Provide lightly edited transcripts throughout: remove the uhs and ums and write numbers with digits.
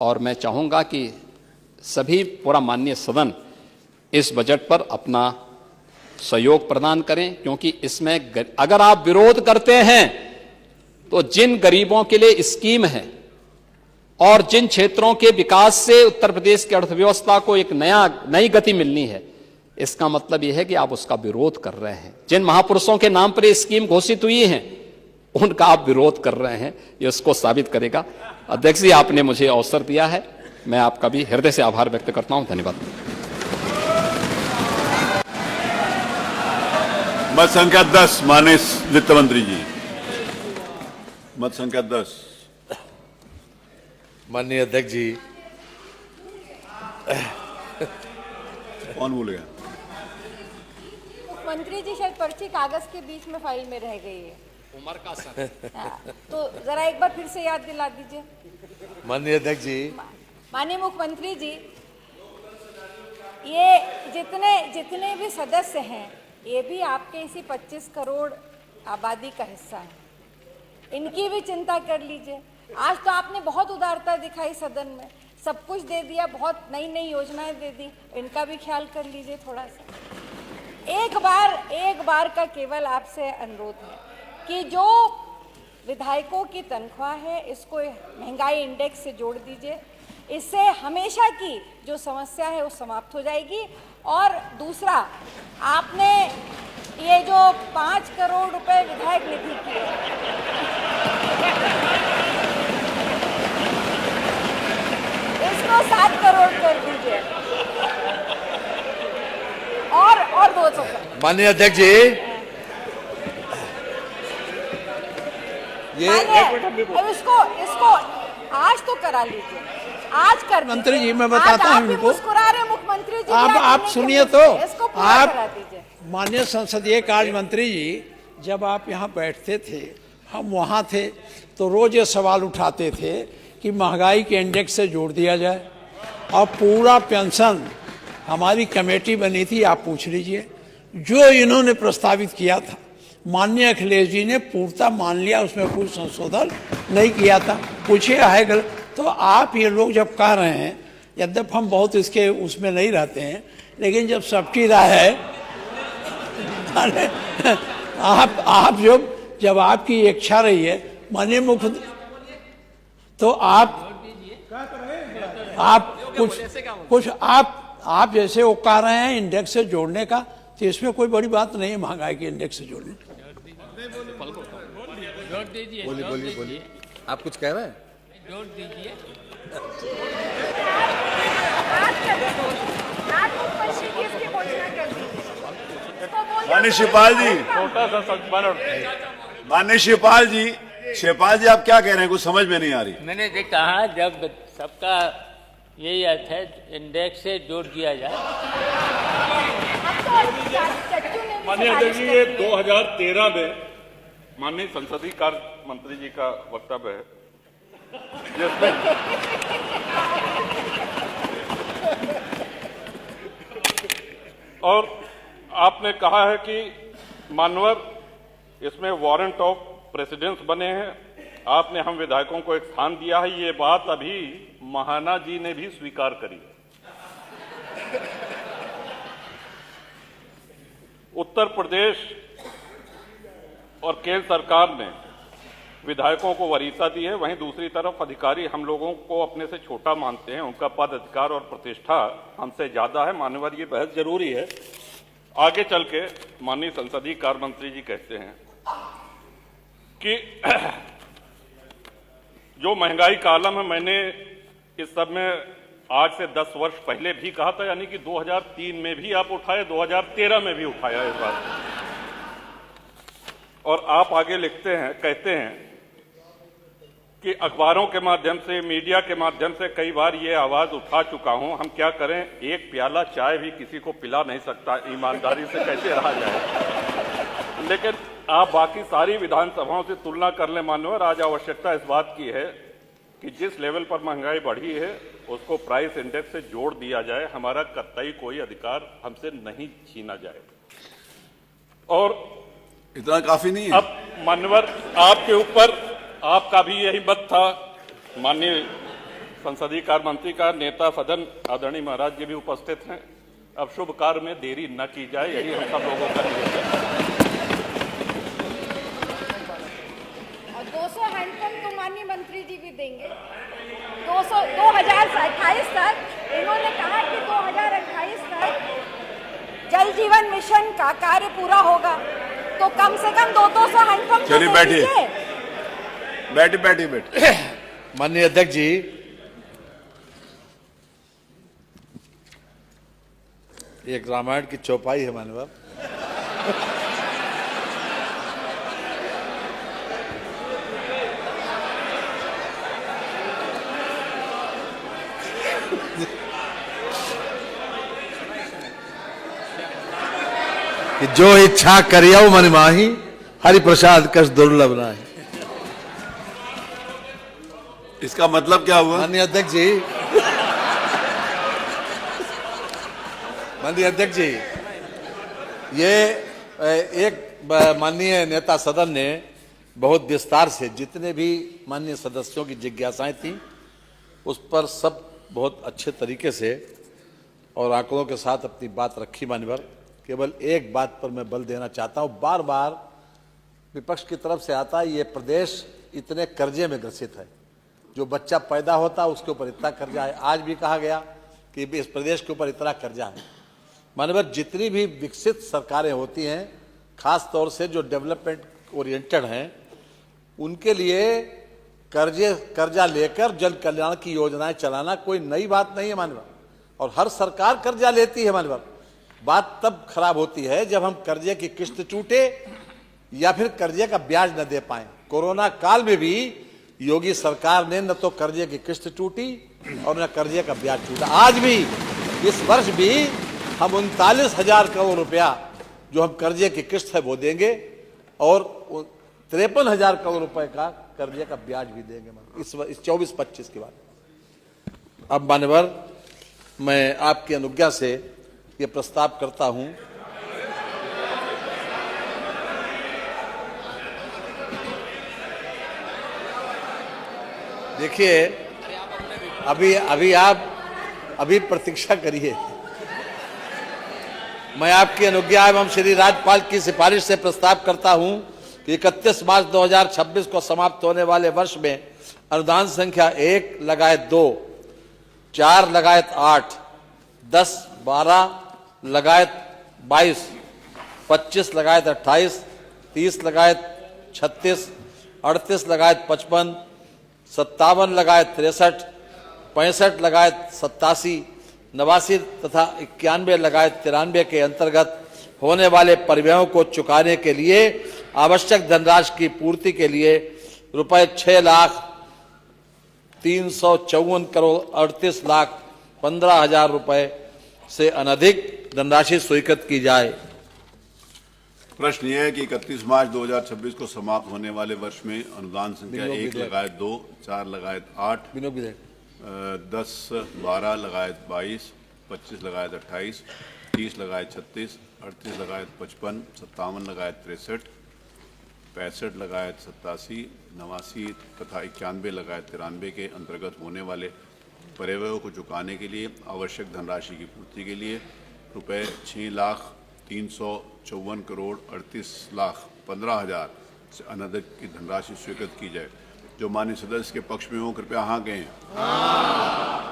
और मैं चाहूंगा कि सभी पूरा माननीय सदन इस बजट पर अपना सहयोग प्रदान करें, क्योंकि इसमें अगर आप विरोध करते हैं तो जिन गरीबों के लिए स्कीम है और जिन क्षेत्रों के विकास से उत्तर प्रदेश की अर्थव्यवस्था को एक नई गति मिलनी है, इसका मतलब यह है कि आप उसका विरोध कर रहे हैं। जिन महापुरुषों के नाम पर यह स्कीम घोषित हुई है उनका आप विरोध कर रहे हैं, ये उसको साबित करेगा। अध्यक्ष जी, आपने मुझे अवसर दिया है, मैं आपका भी हृदय से आभार व्यक्त करता हूं। धन्यवाद। मत संख्या 10 माननीय वित्त मंत्री जी। मत संख्या 10। माननीय अध्यक्ष जी। कौन बोलेगा? मुख्यमंत्री जी, शायद पर्ची कागज के बीच में फाइल में रह गई है। उमर का सर। तो जरा एक बार फिर से याद दिला दीजिए। माननीय अध्यक्ष जी। माननीय मुख्यमंत्री जी, ये जितने भी सदस्य हैं, ये भी आपके इसी 25 करोड़ आबादी का हिस्सा है। इनकी भी चिंता कर लीजिए। आज तो आपने बहुत उदारता दिखाई सदन में, सब कुछ दे दिया, बहुत नई नई योजनाएं दे दी, इनका भी ख्याल कर लीजिए थोड़ा सा। एक बार का केवल आपसे अनुरोध है कि जो विधायकों की तनख्वाह है इसको महंगाई इंडेक्स से जोड़ दीजिए। इससे हमेशा की जो समस्या है वो समाप्त हो जाएगी। और दूसरा, आपने ये जो 5 करोड़ रुपए विधायक निधि की है, इसको 7 करोड़ कर दीजिए और 200। माननीय अध्यक्ष जी, इसको आज तो करा लीजिए, आज कर। मंत्री जी, मैं बताता हूँ इनको। मुस्कुरा रहे मुख्यमंत्री जी। आप सुनिए तो, आप माननीय संसदीय कार्य मंत्री जी, जब आप यहाँ बैठते थे, हम वहाँ थे, तो रोज ये सवाल उठाते थे कि महंगाई के इंडेक्स से जोड़ दिया जाए। और पूरा पेंशन हमारी कमेटी बनी थी, आप पूछ लीजिए, जो इन्होंने प्रस्तावित किया था माननीय अखिलेश जी ने पूर्णतः मान लिया, उसमें कोई संशोधन नहीं किया था। पूछिए है गलत। तो आप ये लोग जब कह रहे हैं, यद्यप हम बहुत इसके उसमें नहीं रहते हैं, लेकिन जब सबकी राय है, आप जब आपकी इच्छा रही है माननीय मुख्य, तो आप कुछ आप जैसे वो कह रहे हैं इंडेक्स से जोड़ने का, तो इसमें कोई बड़ी बात नहीं है महंगाई के इंडेक्स से जोड़ने। बोलिए। आप कुछ कह रहे हैं? जोड़ दीजिए। माननीय शिवपाल जी, माननीय शिवपाल जी, आप क्या कह रहे हैं? कुछ समझ में नहीं आ रही। मैंने कहा जब सबका यही अर्थ है, इंडेक्स से जोड़ दिया जाए। माननीय अध्यक्ष जी, ये 2013 में माननीय संसदीय कार्य मंत्री जी का वक्तव्य है, जिसमें और आपने कहा है कि मानवर इसमें वारंट ऑफ प्रेसिडेंस बने हैं। आपने हम विधायकों को एक स्थान दिया है, ये बात अभी महाना जी ने भी स्वीकार करी। उत्तर प्रदेश और केंद्र सरकार ने विधायकों को वरीयता दी है, वहीं दूसरी तरफ अधिकारी हम लोगों को अपने से छोटा मानते हैं, उनका पद अधिकार और प्रतिष्ठा हमसे ज्यादा है। मान्यवर, ये बहस जरूरी है। आगे चल के माननीय संसदीय कार्य मंत्री जी कहते हैं कि जो महंगाई का आलम है, मैंने इस सब में आज से 10 वर्ष पहले भी कहा था, यानी कि 2003 में भी आप उठाए, 2013 में भी उठाया इस बात। और आप आगे लिखते हैं, कहते हैं कि अखबारों के माध्यम से, मीडिया के माध्यम से कई बार ये आवाज उठा चुका हूं, हम क्या करें, एक प्याला चाय भी किसी को पिला नहीं सकता, ईमानदारी से कैसे रहा जाए। लेकिन आप बाकी सारी विधानसभाओं से तुलना कर लें मान्यवर, आज आवश्यकता इस बात की है कि जिस लेवल पर महंगाई बढ़ी है उसको प्राइस इंडेक्स से जोड़ दिया जाए। हमारा कतई कोई अधिकार हमसे नहीं छीना जाए। और इतना काफी नहीं है। अब मान्यवर, आपके ऊपर आपका भी यही मत था, माननीय संसदीय कार्य मंत्री का नेता सदन आदरणीय महाराज जी भी उपस्थित हैं। अब शुभ कार्य में देरी न की जाए, यही हम सब लोगों का निवेदन है। और 200 हैंडपंप तो माननीय मंत्री जी भी देंगे। 2028 तक इन्होंने कहा कि 2028 तक जल जीवन मिशन का कार्य पूरा होगा, तो कम से कम 200 हैंडपंप चलिए बैठिए, बैठिए। माननीय अध्यक्ष जी, एक रामायण की चौपाई है माननीय। कि जो इच्छा करियो मन माही, हरि प्रसाद कछ दुर्लभ नाही। इसका मतलब क्या हुआ? माननीय अध्यक्ष जी, माननीय अध्यक्ष जी, ये एक माननीय नेता सदन ने बहुत विस्तार से जितने भी माननीय सदस्यों की जिज्ञासाएं थी उस पर सब बहुत अच्छे तरीके से और आंकड़ों के साथ अपनी बात रखी। मान्यवर, केवल एक बात पर मैं बल देना चाहता हूं, बार बार विपक्ष की तरफ से आता है ये प्रदेश इतने कर्जे में ग्रसित है, जो बच्चा पैदा होता है उसके ऊपर इतना कर्जा है। आज भी कहा गया कि इस प्रदेश के ऊपर इतना कर्जा है। माननीय, जितनी भी विकसित सरकारें होती हैं, खास तौर से जो डेवलपमेंट ओरिएंटेड हैं, उनके लिए कर्जा लेकर जन कल्याण की योजनाएं चलाना कोई नई बात नहीं है माननीय। और हर सरकार कर्जा लेती है माननीय। बात तब खराब होती है जब हम कर्जे की किस्त टूटे या फिर कर्जे का ब्याज न दे पाए। कोरोना काल में भी योगी सरकार ने न तो कर्जे की किस्त टूटी और न कर्जे का ब्याज टूटा। आज भी, इस वर्ष भी हम 39,000 करोड़ रुपया जो हम कर्जे की किस्त है वो देंगे और 53,000 करोड़ रुपए का कर्जे का ब्याज भी देंगे इस 24-25 के बाद। अब मान्यवर, मैं आपकी अनुज्ञा से ये प्रस्ताव करता हूं देखिए, अभी प्रतीक्षा करिए। मैं आपकी अनुज्ञा एवं श्री राज्यपाल की सिफारिश से प्रस्ताव करता हूं कि 31 मार्च 2026 को समाप्त होने वाले वर्ष में अनुदान संख्या 1 लगायत 2, 4 लगायत 8, 10, 12 लगायत 22, 25 लगायत 28, 30 लगायत 36, 38 लगायत 55, 57 लगायत 63, 65 लगायत 87, 89 तथा 91 लगायत 93 के अंतर्गत होने वाले परिव्ययों को चुकाने के लिए आवश्यक धनराशि की पूर्ति के लिए रुपए 6,354,38,15,000 रुपए से अनधिक धनराशि स्वीकृत की जाए। प्रश्न यह है कि 31 मार्च 2026 को समाप्त होने वाले वर्ष में अनुदान संख्या 1 लगायत 2, 4 लगायत 8, 10, 12 लगायत 22, 25 लगायत 28, 30 लगायत 36, 38 लगायत 55, 57 लगायत 63, 65 लगायत 87, 89 तथा 91 लगायत 93 के अंतर्गत होने वाले परिव्ययों को चुकाने के लिए आवश्यक धनराशि की पूर्ति के लिए रुपए 6,354,38,15,000 से अनधिक की धनराशि स्वीकृत की जाए। जो माननीय सदस्य के पक्ष में हो कृपया हाँ कहें।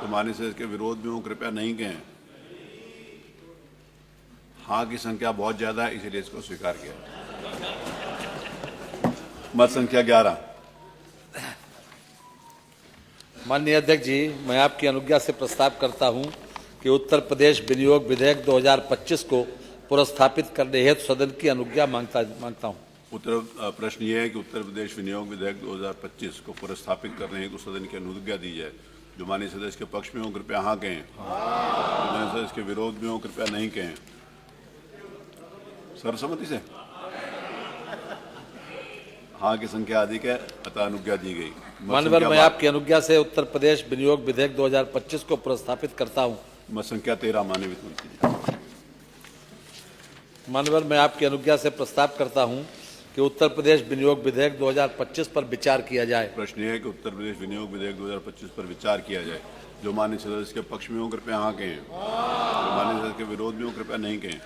तो माननीय सदस्य के विरोध में हो कृपया नहीं कहें। हाँ की संख्या बहुत ज्यादा है, इसीलिए इसको स्वीकार किया। मत संख्या 11। माननीय अध्यक्ष जी, मैं आपकी अनुज्ञा से प्रस्ताव करता हूं कि उत्तर प्रदेश विनियोग विधेयक 2025 को पुरस्थापित करने हेतु सदन की अनुज्ञा मांगता हूं। प्रश्न ये है कि उत्तर प्रदेश विनियोग विधेयक 2025 को पुरस्थापित करने हेतु सदन की अनुज्ञा दी जाए। जो माननीय सदस्य के पक्ष में हो कृपया हाँ कहें। जो माननीय सदस्य के विरोध में हो कृपया नहीं कहें। सर्वसम्मति से हाँ की संख्या अधिक है, अतः अनुज्ञा दी गई। माननीय, मैं आपकी अनुज्ञा से उत्तर प्रदेश विनियोग विधेयक 2025 को पुरस्थापित करता हूं। मत संख्या 13। माननीय वित्त मंत्री जी। माननीय, मैं आपकी अनुज्ञा से प्रस्ताव करता हूं कि कि उत्तर प्रदेश विनियोग विधेयक 2025 पर विचार किया जाए। प्रश्न यह है कि उत्तर प्रदेश विनियोग विधेयक 2025 पर विचार किया जाए। जो माननीय सदस्य के पक्ष में हो कृपया हाँ कहें, जो माननीय सदस्य के विरोध में हो कृपया नहीं कहें।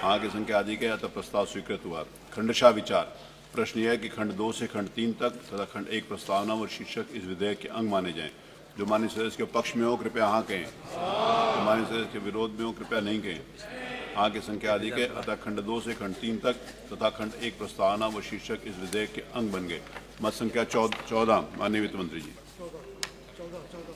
हाँ की संख्या अधिक है अतः प्रस्ताव स्वीकृत हुआ। खंडशः विचार। प्रश्न यह है कि खंड 2 से खंड 3 तक तथा खंड 1 प्रस्तावना व शीर्षक इस विधेयक के अंग माने जाएं। जो माननीय सदस्य के पक्ष में हो कृपया हाँ कहें, जो माननीय सदस्य के विरोध में हो कृपया नहीं कहें। हाँ की संख्या अधिक है अतः खंड 2 से खंड 3 तक तथा खंड 1 प्रस्तावना व शीर्षक इस विधेयक के अंग बन गए। मत संख्या 14। माननीय वित्त मंत्री जी।